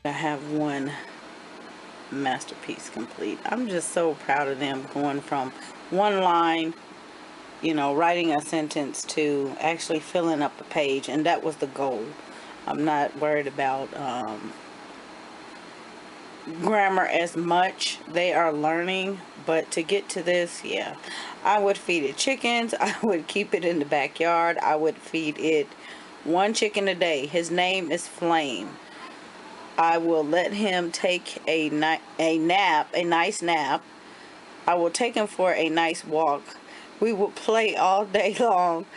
I have one masterpiece complete. I'm just so proud of them, going from one line, writing a sentence, to actually filling up a page, and that was the goal. I'm not worried about grammar as much. They are learning, but to get to this, yeah, I would feed it chickens. I would keep it in the backyard. I would feed it one chicken a day. His name is Flame. I will let him take a nice nap. I will take him for a nice walk. We will play all day long.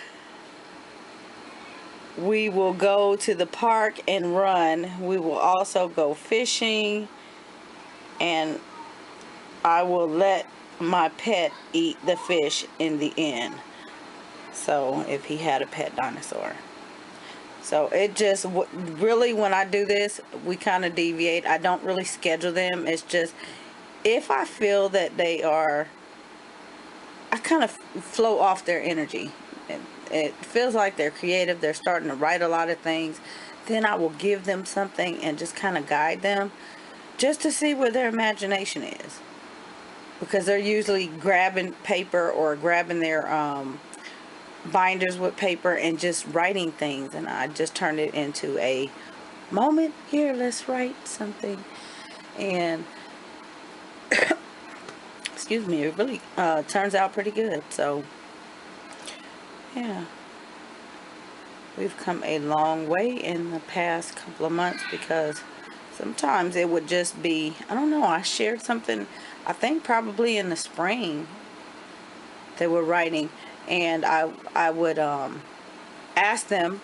We will go to the park and run. We will also go fishing. And I will let my pet eat the fish in the end. So if he had a pet dinosaur. So it just really, when I do this, we kind of deviate. I don't really schedule them. It's just if I feel that I kind of flow off their energy. It feels like they're creative. They're starting to write a lot of things. Then I will give them something and just kind of guide them, just to see where their imagination is. Because they're usually grabbing paper or grabbing their binders with paper and just writing things, and I just turned it into a moment. Here, let's write something. And excuse me, it really turns out pretty good. So yeah, we've come a long way in the past couple of months, because sometimes it would just be, I don't know, I shared something, I think probably in the spring, they were writing, and I would ask them,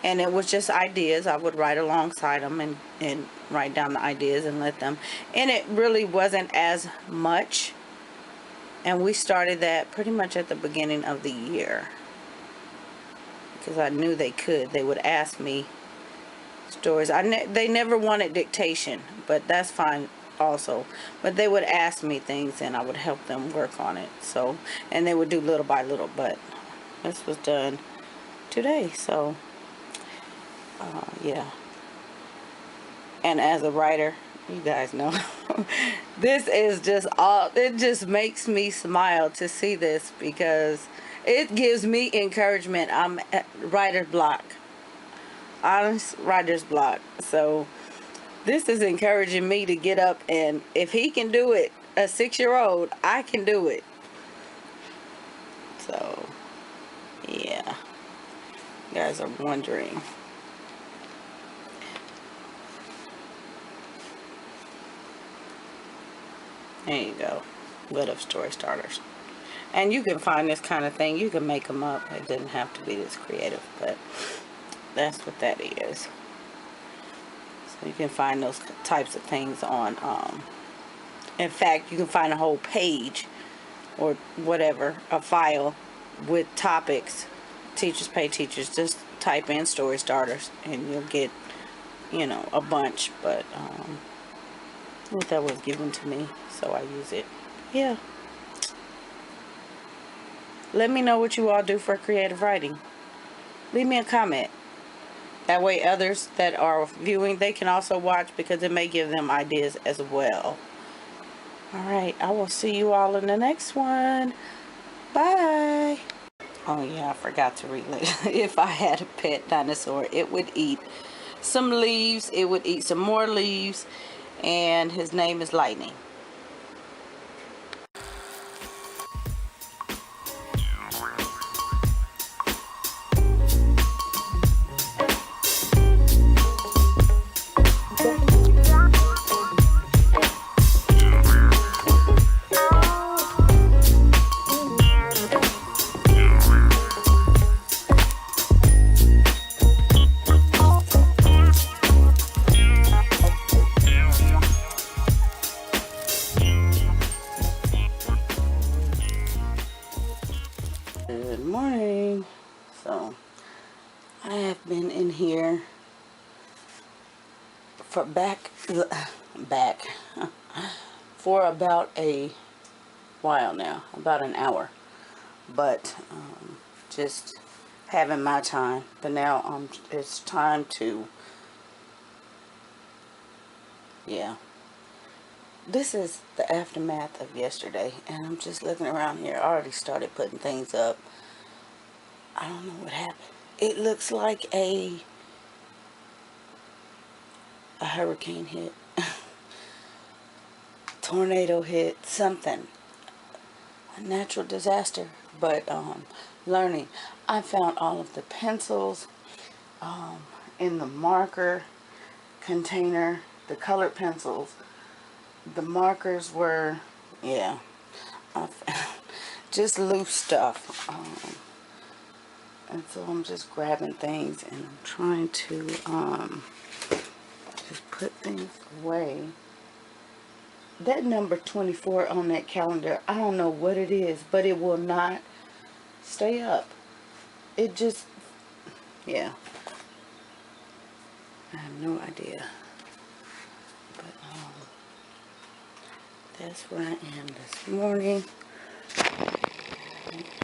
and it was just ideas. I would write alongside them and write down the ideas and let them, and it really wasn't as much, and we started that pretty much at the beginning of the year, because I knew they could. They would ask me stories. They never wanted dictation, but that's fine also. But they would ask me things, and I would help them work on it. So, and they would do little by little. But this was done today. So, yeah. And as a writer, you guys know, this is just all. It just makes me smile to see this, because it gives me encouragement. I'm at writer's block. Honest writer's block. So this is encouraging me to get up, and if he can do it, a 6-year-old, I can do it. So yeah, you guys are wondering. There you go. Lit up story starters. And you can find this kind of thing. You can make them up. It doesn't have to be this creative, but that's what that is. So you can find those types of things on, in fact, you can find a whole page or whatever, a file with topics. Teachers Pay Teachers. Just type in story starters and you'll get, a bunch. But that was given to me, so I use it. Yeah. Let me know what you all do for creative writing. Leave me a comment. That way others that are viewing, they can also watch, because it may give them ideas as well. Alright, I will see you all in the next one. Bye. Oh yeah, I forgot to relate. If I had a pet dinosaur, it would eat some leaves. It would eat some more leaves. And his name is Lightning. Good morning. So I have been in here for back for about a while now, about an hour, but just having my time. But now it's time to Yeah. This is the aftermath of yesterday, and I'm just looking around here. I already started putting things up. I don't know what happened. It looks like a hurricane hit, tornado hit, something, a natural disaster. But learning, I found all of the pencils in the marker container, the colored pencils. The markers were, yeah, I found just loose stuff. And so I'm just grabbing things and I'm trying to just put things away. That number 24 on that calendar, I don't know what it is, but it will not stay up. It just, yeah. I have no idea. But that's where I am this morning.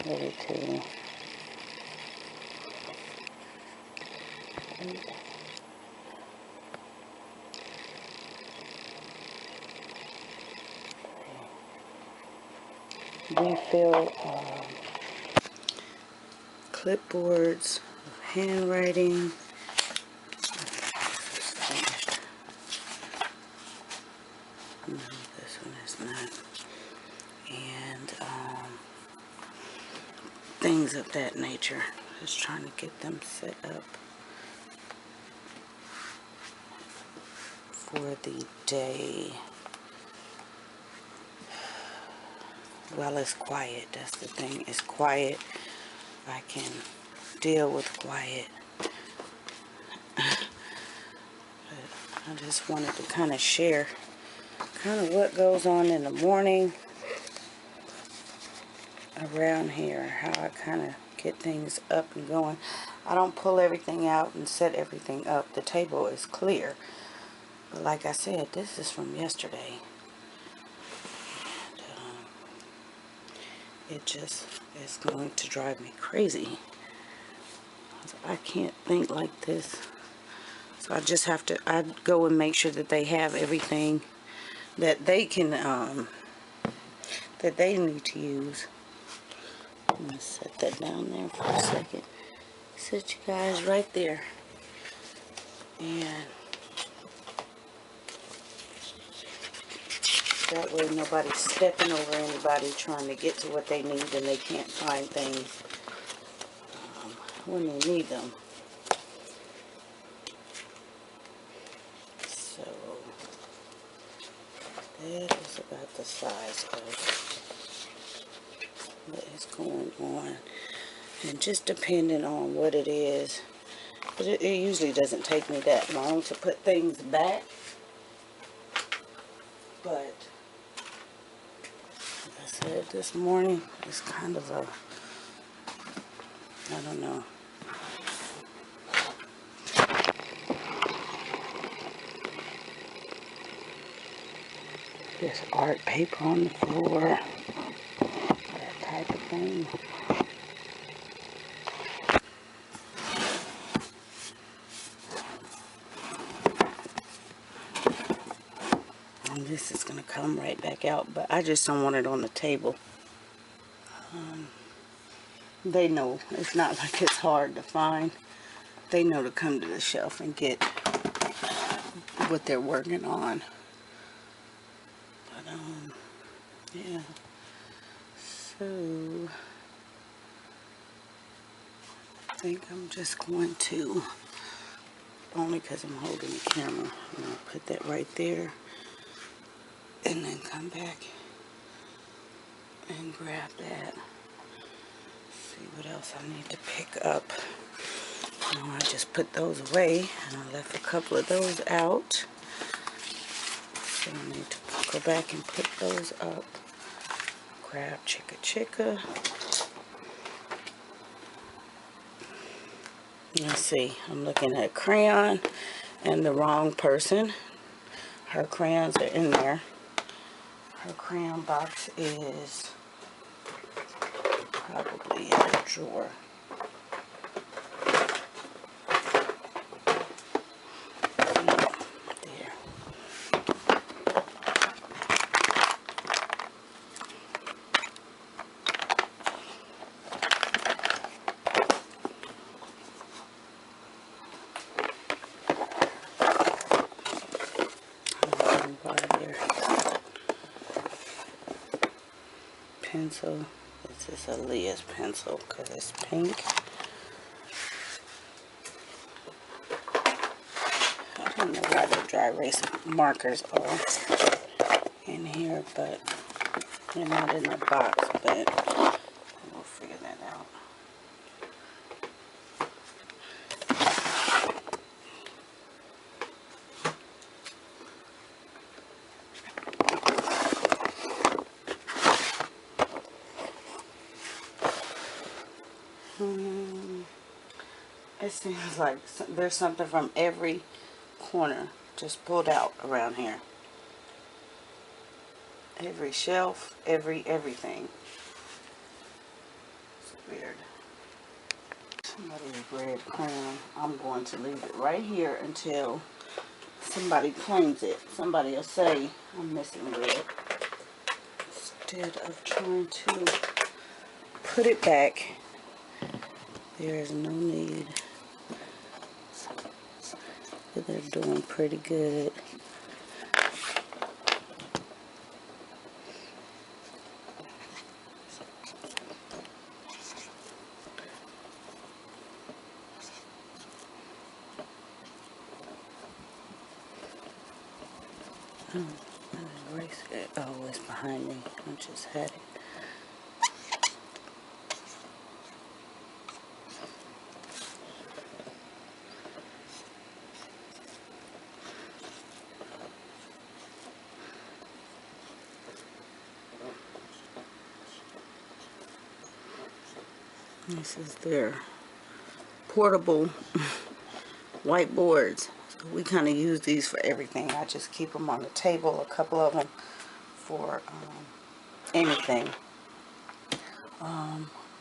Ready to refill clipboards of handwriting. No, this one is not. And things of that nature. Just trying to get them set up for the day. Well, it's quiet. That's the thing. It's quiet. I can deal with quiet. But I just wanted to kind of share kind of what goes on in the morning around here. How I kind of get things up and going. I don't pull everything out and set everything up. The table is clear. But like I said, this is from yesterday. It just is going to drive me crazy. I can't think like this. So I just have to, I go and make sure that they have everything that they can, that they need to use. I'm going to set that down there for a second. Set you guys right there. And that way nobody's stepping over anybody trying to get to what they need and they can't find things when they need them. So that is about the size of what is going on. And just depending on what it is, but it usually doesn't take me that long to put things back. But like I said, this morning it's kind of a, I don't know. There's art paper on the floor, that type of thing. And this is going to come right back out, but I just don't want it on the table. They know it's not like it's hard to find. They know to come to the shelf and get what they're working on. But yeah. So I think I'm just going to, only because I'm holding the camera, I'm going to put that right there and then come back and grab that. See what else I need to pick up. Oh, I just put those away and I left a couple of those out. So I need to go back and put those up. Grab Chicka Chicka. Let's see, I'm looking at a crayon and the wrong person. Her crayons are in there. Her crayon box is probably in a drawer. There. pencil. This is a Leah's pencil because it's pink. I don't know why the dry erase markers are in here, but they're not in the box, but we'll figure that out. It seems like there's something from every corner just pulled out around here. Every shelf, everything. It's weird. Somebody's red crayon. I'm going to leave it right here until somebody claims it. Somebody will say I'm missing red. Instead of trying to put it back, there is no need. They're doing pretty good. Erase it. Oh, it's behind me. I just had it. This is their portable whiteboards. So we kind of use these for everything. I just keep them on the table, a couple of them for anything.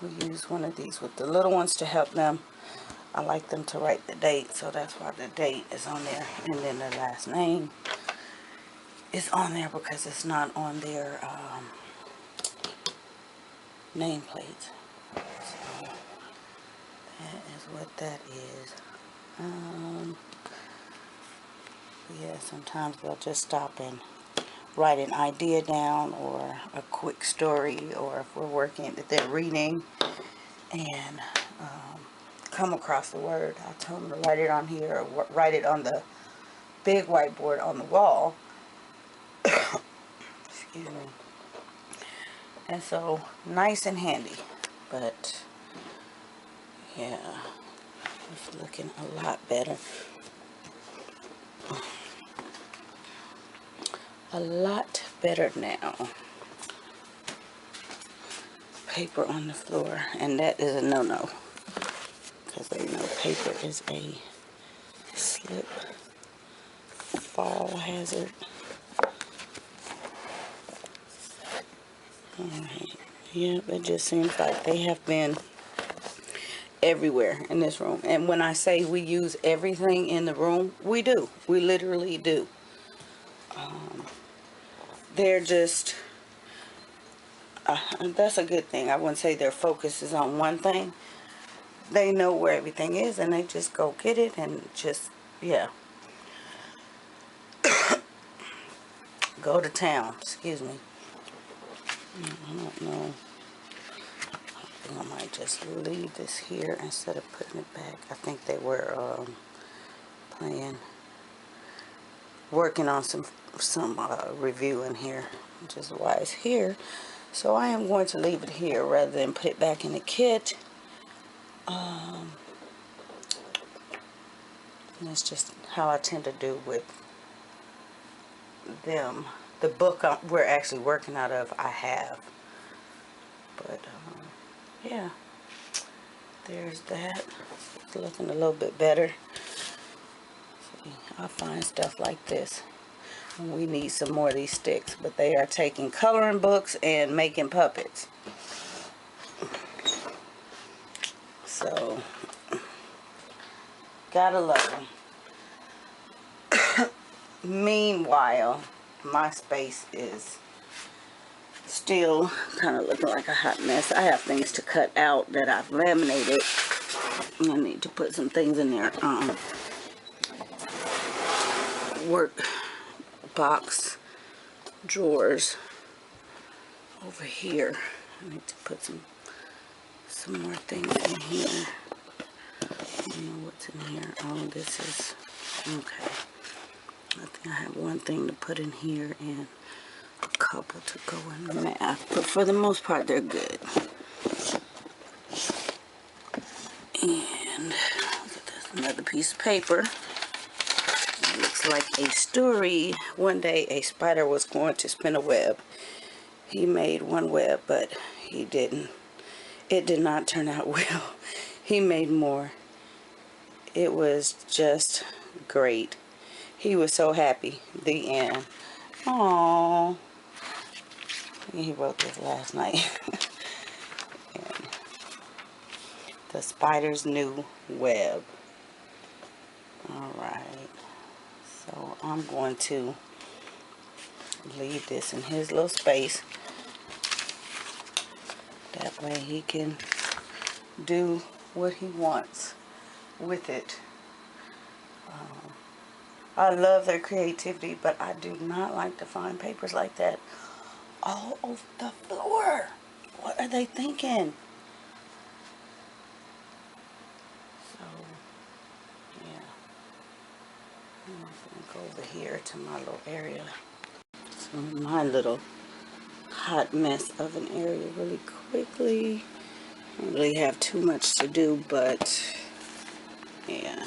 We use one of these with the little ones to help them. I like them to write the date, so that's why the date is on there, and then the last name is on there because it's not on their nameplates. So that is what that is. Yeah, sometimes they'll just stop and write an idea down or a quick story, or if we're working, if they're reading and come across the word, I tell them to write it on here or write it on the big whiteboard on the wall. Excuse me. And so, nice and handy. But, yeah, it's looking a lot better. A lot better now. Paper on the floor, and that is a no-no, because they know paper is a slip fall hazard. Alright, yeah, it just seems like they have been everywhere in this room. And when I say we use everything in the room, we do. We literally do. They're just, that's a good thing. I wouldn't say their focus is on one thing. They know where everything is, and they just go get it, and just, yeah. Go to town. Excuse me. I don't know. I think I might just leave this here instead of putting it back. I think they were working on some review in here, which is why it's here. So I am going to leave it here rather than put it back in the kit. And it's just how I tend to do with them. The book we're actually working out of, I have. But, yeah. There's that. It's looking a little bit better. See, I find stuff like this. And we need some more of these sticks. But they are taking coloring books and making puppets. So, gotta love them. Meanwhile, my space is still kind of looking like a hot mess. I have things to cut out that I've laminated. I need to put some things in there. Work box drawers over here. I need to put some more things in here. I don't know what's in here. Oh, this is okay. I think I have one thing to put in here and a couple to go in math, but for the most part they're good. And look at this, another piece of paper. It looks like a story. One day a spider was going to spin a web. He made one web, but he didn't. It did not turn out well. He made more. It was just great. He was so happy. The end. Aww. He wrote this last night. And the spider's new web. Alright. So I'm going to leave this in his little space. That way he can do what he wants with it. I love their creativity, but I do not like to find papers like that all over the floor. What are they thinking? So, yeah. I'm going to go over here to my little area. So my little hot mess of an area really quickly. I don't really have too much to do, but yeah,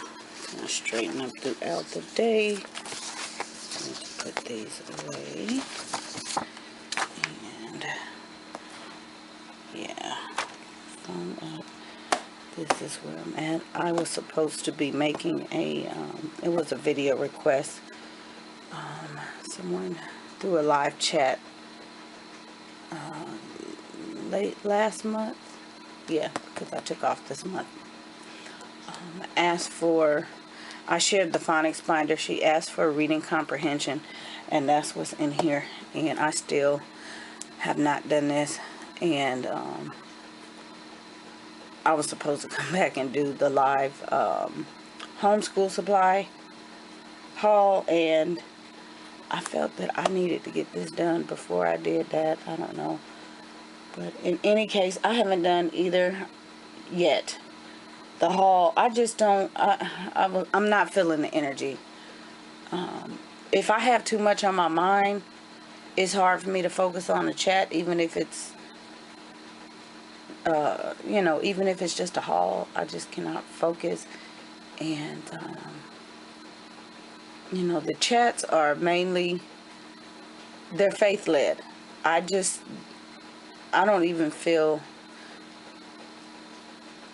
gonna straighten up throughout the day. I need to put these away. And yeah, phone up. This is where I'm at. I was supposed to be making a it was a video request. Someone through a live chat late last month. Yeah, because I took off this month. Asked for, I shared the phonics binder. She asked for reading comprehension, and that's what's in here. And I still have not done this. And I was supposed to come back and do the live homeschool supply haul, and I felt that I needed to get this done before I did that. I don't know. But in any case, I haven't done either yet. The haul, I just don't, I'm not feeling the energy. If I have too much on my mind, it's hard for me to focus on the chat, even if it's, you know, even if it's just a haul. I just cannot focus. And, you know, the chats are mainly, they're faith-led. I don't even feel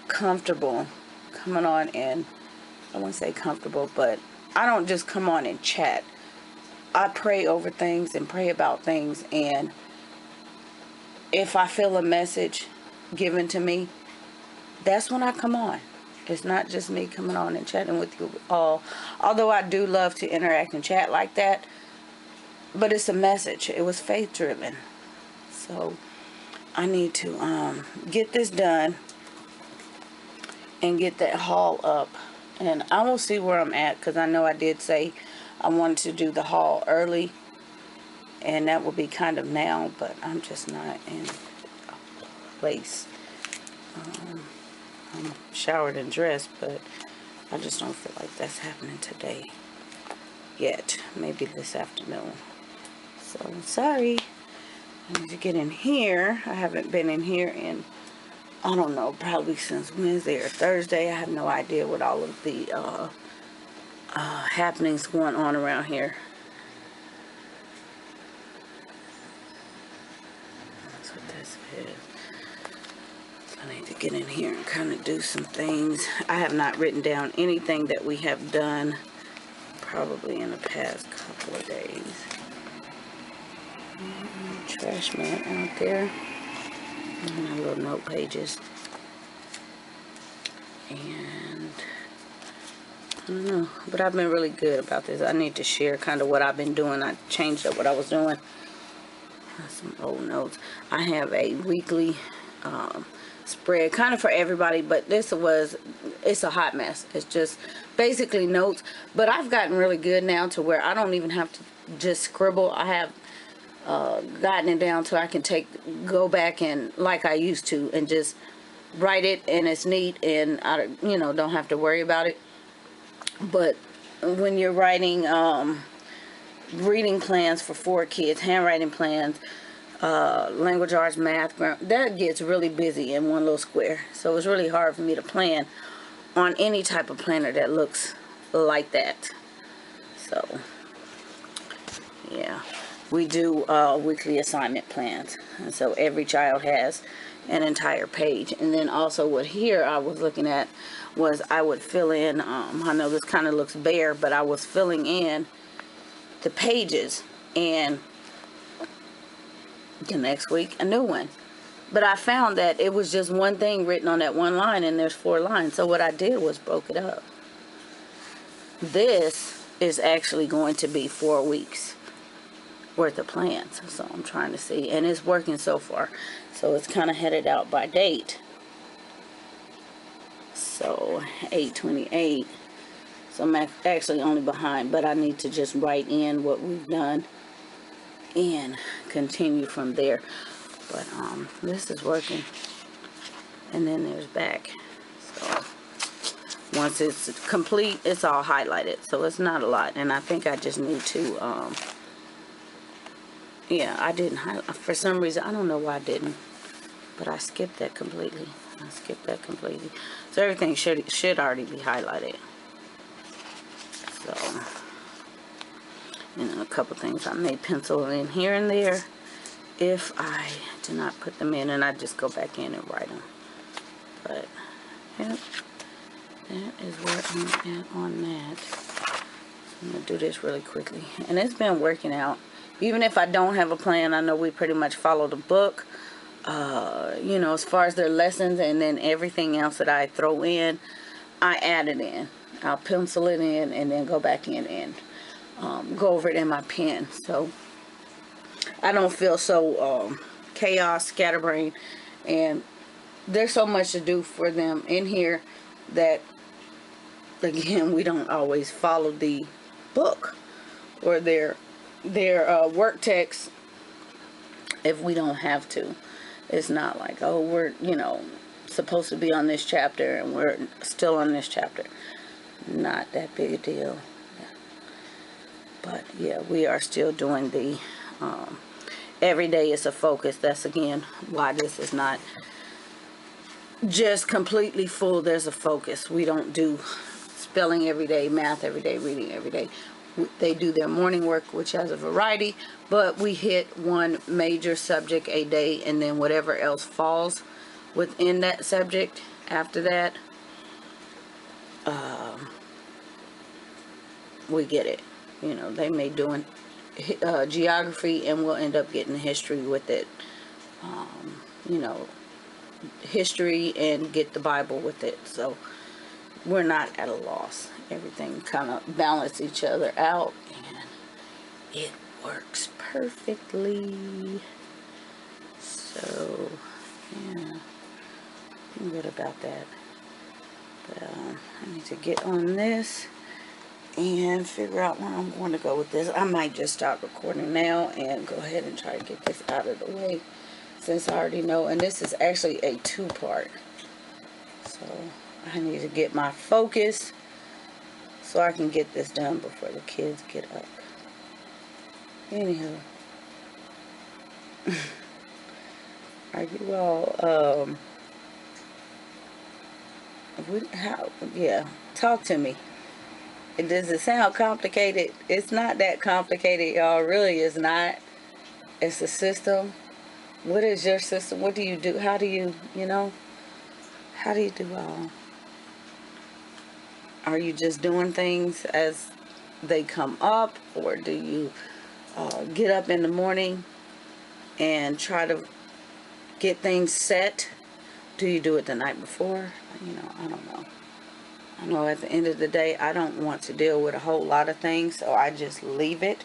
comfortable coming on and, I wouldn't say comfortable, but I don't just come on and chat. I pray over things and pray about things, and if I feel a message given to me, that's when I come on. It's not just me coming on and chatting with you all, although I do love to interact and chat like that, but it's a message. It was faith driven. So I need to get this done and get that haul up, and I will see where I'm at, because I know I did say I wanted to do the haul early, and that will be kind of now, but I'm just not in a place. I'm showered and dressed, but I just don't feel like that's happening today yet. Maybe this afternoon. So sorry. I need to get in here. I haven't been in here in, I don't know, probably since Wednesday or Thursday. I have no idea what all of the happenings going on around here. That's what this is. So I need to get in here and kind of do some things. I have not written down anything that we have done probably in the past couple of days. Trash man out there. And my little note pages. And I don't know, but I've been really good about this. I need to share kind of what I've been doing. I changed up what I was doing. Some old notes. I have a weekly spread kind of for everybody, but it's a hot mess. It's just basically notes, but I've gotten really good now to where I don't even have to just scribble. I have gotten it down so I can go back and like I used to and just write it, and it's neat, and I don't have to worry about it. But when you're writing reading plans for 4 kids, handwriting plans, language arts, math, grammar, that gets really busy in one little square. So it's really hard for me to plan on any type of planner that looks like that. So yeah, we do weekly assignment plans, and so every child has an entire page. And then also what here I was looking at was I would fill in, I know this kind of looks bare, but I was filling in the pages, and the next week a new one. But I found that it was just one thing written on that one line, and there's 4 lines. So what I did was broke it up. This is actually going to be 4 weeks worth of plans. So I'm trying to see, and it's working so far. So it's kind of headed out by date. So 8/28. So I'm actually only behind, but I need to just write in what we've done and continue from there. But this is working. And then there's back. So once it's complete, it's all highlighted, so it's not a lot. And I think I just need to yeah, I didn't highlight for some reason. I don't know why I didn't, but I skipped that completely. So everything should already be highlighted. So, and then a couple things I may pencil in here and there if I do not put them in, and I just go back in and write them. But yep, that is where I'm at on that. I'm gonna do this really quickly, and it's been working out. Even if I don't have a plan, I know we pretty much follow the book, as far as their lessons, and then everything else that I throw in, I add it in. I'll pencil it in and then go back in and go over it in my pen. So I don't feel so chaos, scatterbrained, and there's so much to do for them in here that, again, we don't always follow the book or their work text if we don't have to. It's not like, oh, we're supposed to be on this chapter and we're still on this chapter. Not that big a deal. Yeah. But yeah, we are still doing the every day is a focus. That's again why this is not just completely full. There's a focus. We don't do spelling every day, math every day, reading every day. They do their morning work, which has a variety, but we hit one major subject a day, and then whatever else falls within that subject after that, we get it. They may doing geography, and we'll end up getting history with it. History, and get the Bible with it. So we're not at a loss. Everything kind of balance each other out, and it works perfectly. So yeah, I'm good about that. But I need to get on this and figure out where I'm going to go with this. I might just start recording now and go ahead and try to get this out of the way, since I already know. And this is actually a 2-part, so I need to get my focus so I can get this done before the kids get up. Anyhow, are you all yeah, talk to me. Does it sound complicated? It's not that complicated, y'all. Really is not. It's a system. What is your system? What do you do? How do you how do you do all? Are you just doing things as they come up, or do you get up in the morning and try to get things set? Do you do it the night before? I don't know. I know at the end of the day, I don't want to deal with a whole lot of things, so I just leave it.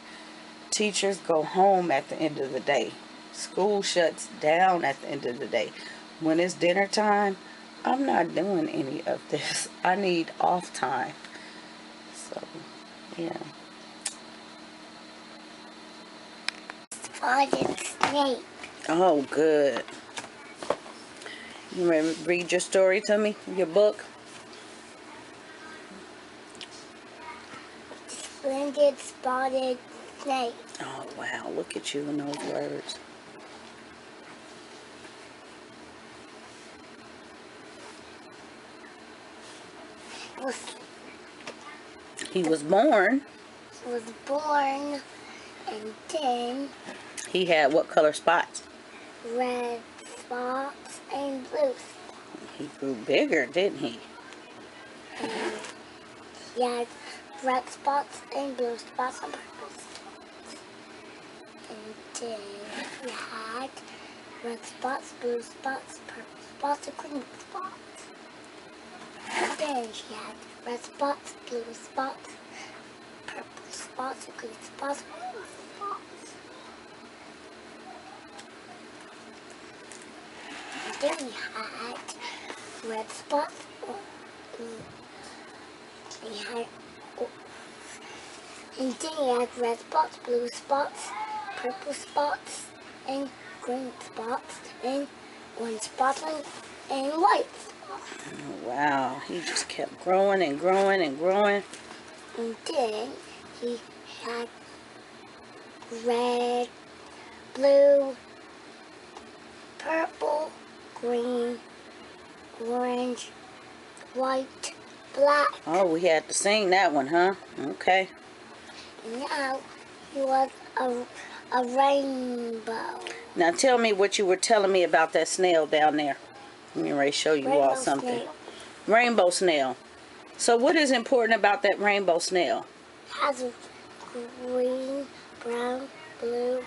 Teachers go home at the end of the day. School shuts down at the end of the day. When it's dinner time, I'm not doing any of this. I need off time. So, yeah. spotted snake. Oh, good. You ready to read your story to me? Your book? Splendid spotted snake. Oh, wow. Look at you and those words. He was born. Was born, and then He had what color spots? red spots and blue spots. He grew bigger, didn't he? And he had red spots and blue spots and purple spots. And then he had red spots, blue spots, purple spots, and green spots. And then he had red spots, blue spots, purple spots, and green spots, and blue spots. And then he had red spots. And then he had red spots, blue spots, purple spots, and green spots, and orange spots, and white spots. Oh, wow. He just kept growing and growing and growing. And then he had red, blue, purple, green, orange, white, black. Oh, we had to sing that one, huh? Okay. And now he was a rainbow. Now tell me what you were telling me about that snail down there. Let me ready to show you all Rainbow something. snail. Rainbow snail. So what is important about that rainbow snail? Has a green, brown, blue,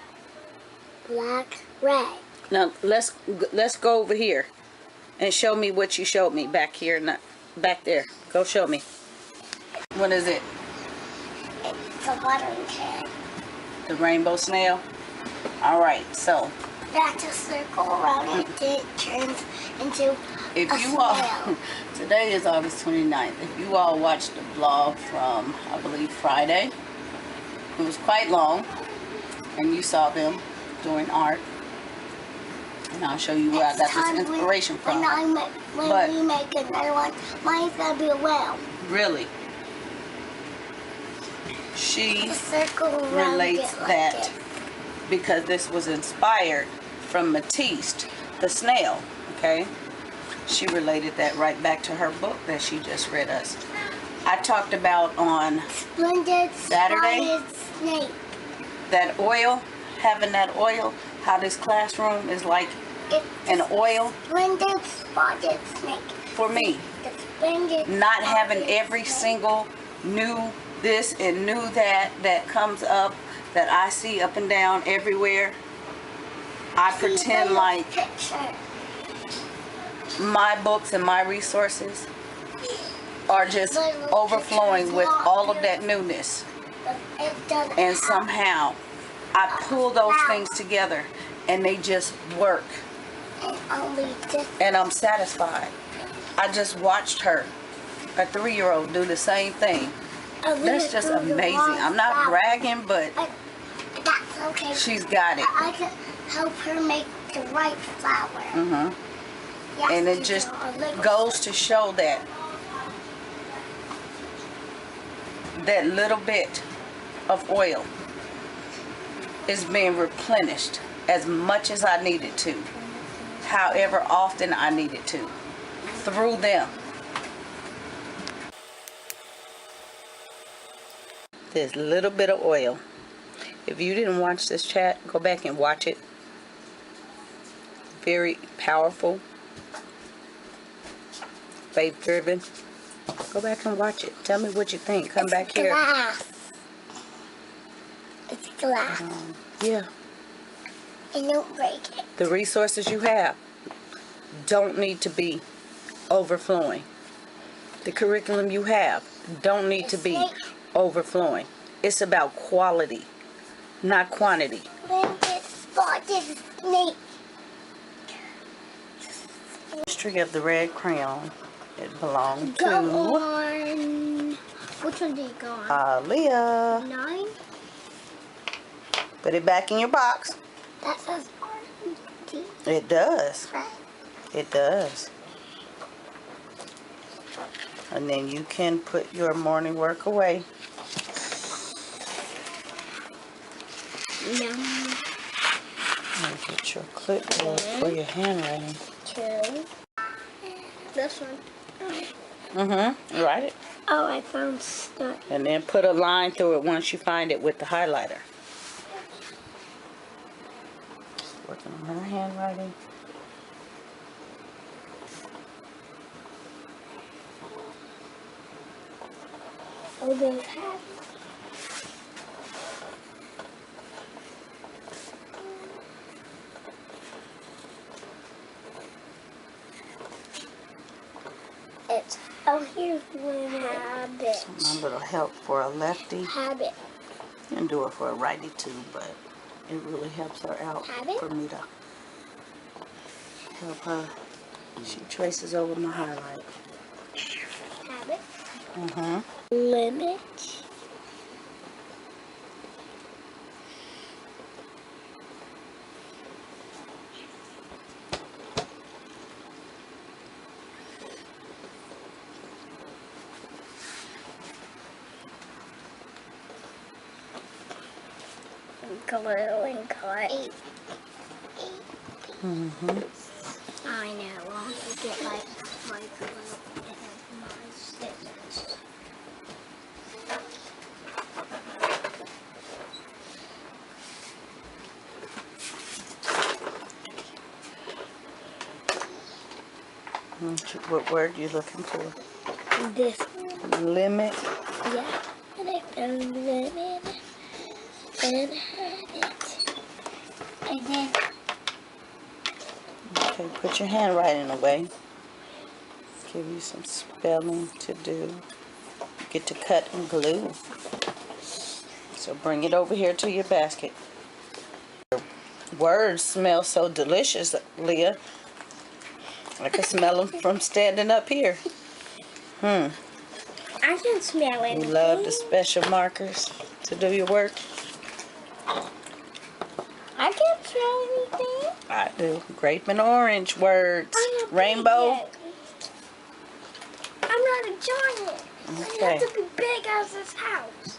black, red. Now let's go over here and show me what you showed me back here, not back there. Go show me. What is it? It's a watering can. The rainbow snail. All right. So That's a circle around it. It turns into if a you all, snail. today is August 29th. If you all watched the vlog from, I believe, Friday, it was quite long, and you saw them doing art. And I'll show you where I got this inspiration from. When we make another one, mine's gonna be a whale. Really, she A circle around relates it like that this. because this was inspired from Matisse, the snail. Okay, she related that right back to her book that she just read us. I talked about on Splendid Saturday? spotted snake. that oil, having that oil, how this classroom is like It's an oil splendid spotted snake. for me. The splendid Not having spotted every snake. single new this and new that comes up that I see up and down everywhere. I See, pretend little like picture. my books and my resources are just overflowing with all of that newness. It doesn't And somehow I pull those things together and they just work. and only this. And I'm satisfied. I just watched her, a 3-year-old, do the same thing. That's just amazing. I'm not bragging, but That's okay. she's got it. I can help her make the right flower. Yes, And it to just draw a little goes to show that that little bit of oil is being replenished as much as I needed to, however often I needed to, through them. This little bit of oil. If you didn't watch this chat, go back and watch it. Very powerful, faith-driven. Go back and watch it. Tell me what you think. Come back here. Glass. It's glass. Yeah. And don't break it. The resources you have don't need to be overflowing. The curriculum you have don't need to be overflowing. It's about quality, not quantity. Splendid spotted snake. History of the red crayon. It belonged Go to on. Which one did it go on? Leah. 9? Put it back in your box. That says R-E-D. It does. Right. It does. And then you can put your morning work away. Yum. And get your clipboard for your handwriting. 2. This one. Mm-hmm. Write it. Oh, I found stuff. And then put a line through it once you find it with the highlighter. Working on her handwriting. Oh, there's hat. It's, oh, here's one habit. Some little help for a lefty. Habit. You can do it for a righty too, but it really helps her out Habit? for me to help her. She traces over my highlight. Habit. Mm-hmm. Limit. Glue and cut. Mm-hmm. I know. I'll have to get my glue and my scissors. What word are you looking for? This. Limit. Yeah. And I found lemon and habit. And then Okay, put your handwriting away. Give you some spelling to do. You get to cut and glue. So bring it over here to your basket. Words smell so delicious, Leah. I can smell them from standing up here. I can smell it. You love the special markers to do your work? I can't smell anything. I do. Grape and orange words. I'm not big Rainbow. yet. I'm not a giant. I have to be big as this house.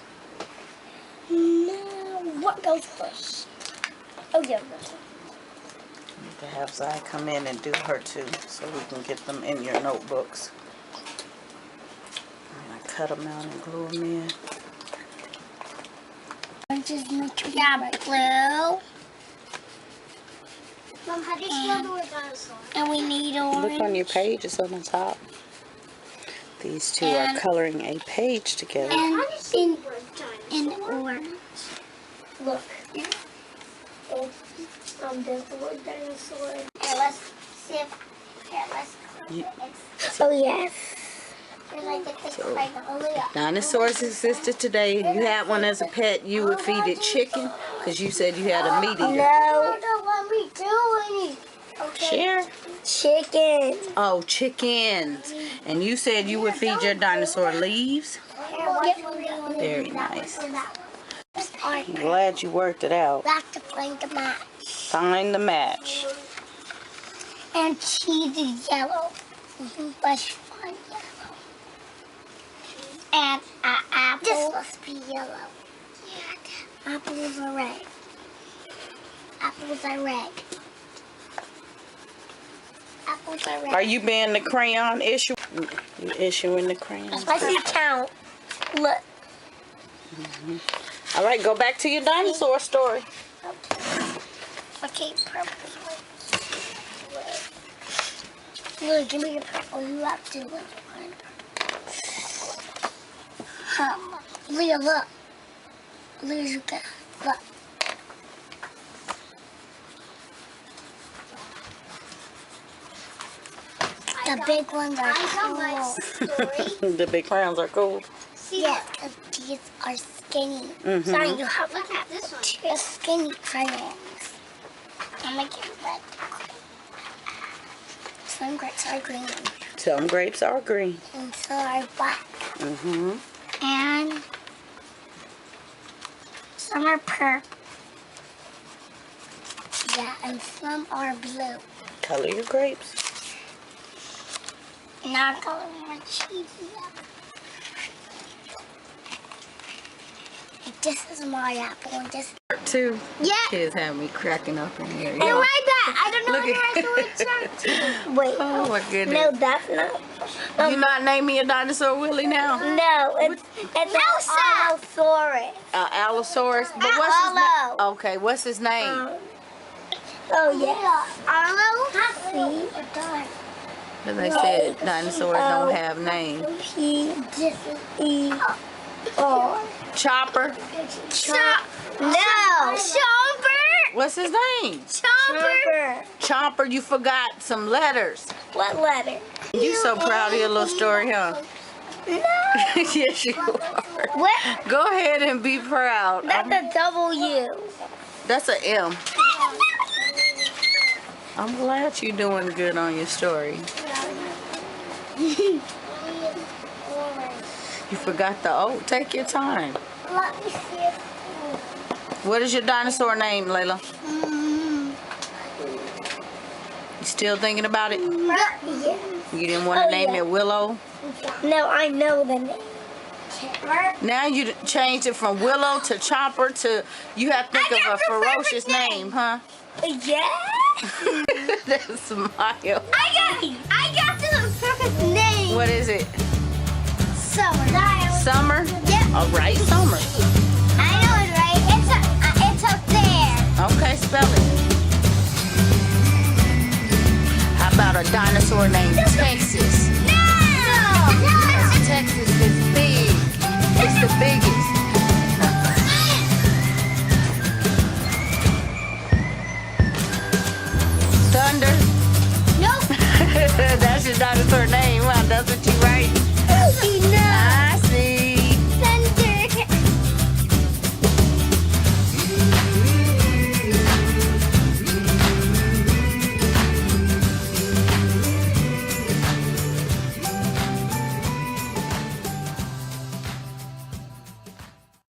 Now, what goes first? Oh, yeah, this one. To have Zai come in and do her too, so we can get them in your notebooks. I'm gonna cut them out and glue them in. Just make sure blue. Mom, how do you spell the word dinosaur? And we need orange. Look on your page, it's on the top. These two are coloring a page together. And in orange. Look. There's the word dinosaur. Here, let's see if. Here, let's. Oh, yes. So, dinosaurs existed today. If you had one as a pet, you would feed it chicken, because you said you had a meat eater. No. Don't let me do it. Okay. Share. Chicken. Oh, chickens. And you said you would feed your dinosaur leaves? Very nice. I'm glad you worked it out. Back to find the match. Find the match. And cheese is yellow. Let's find yellow. And an apple. This must be yellow. Yeah. Apples are red. Apples are red. Apples are red. Are you being the crayon issue? You issuing the crayons? Let's see count. Look. All right, go back to your dinosaur story. Okay, purple. Look, give me your purple. You have to look. Leah, look. Leah, you got. Look. The big ones are cool. The big crayons are cool. Yeah, because these are skinny. Mm-hmm. Sorry, you have to have this one. Two skinny crayons. I'm going to get red. Some grapes are green. Some grapes are green. And so are black. Mm-hmm. And some are purple. Yeah, and some are blue. Color your grapes. Now I'm coloring my cheese apple. This is my apple, and this. Part 2. Yeah. Kids have me cracking up in here. And right back. I don't know Look what the rest of it. Wait. Oh my goodness. No, that's not. You not name me a dinosaur, Willie, now? No, it's an Allosaurus. Allosaurus. But what's his name? Okay, what's his name? Oh yeah. Arlo. See. Because they said dinosaurs don't have names. P-E-R. Chopper. No. Chomper. What's his name? Chomper. Chomper. You forgot some letters. What letter? You so proud of your little story, huh? No. Yes, you are. What? Go ahead and be proud. That's a W. That's an M. I'm glad you're doing good on your story. You forgot the O. Take your time. Let me see it. What is your dinosaur name, Layla? You still thinking about it? Yeah. You didn't want to name it Willow? No, I know the name. Now you changed it from Willow to Chopper to, you have to think of a ferocious name, huh? Yeah. That's smile. I got the perfect name. What is it? Summer. Summer? Yep. All right, Summer.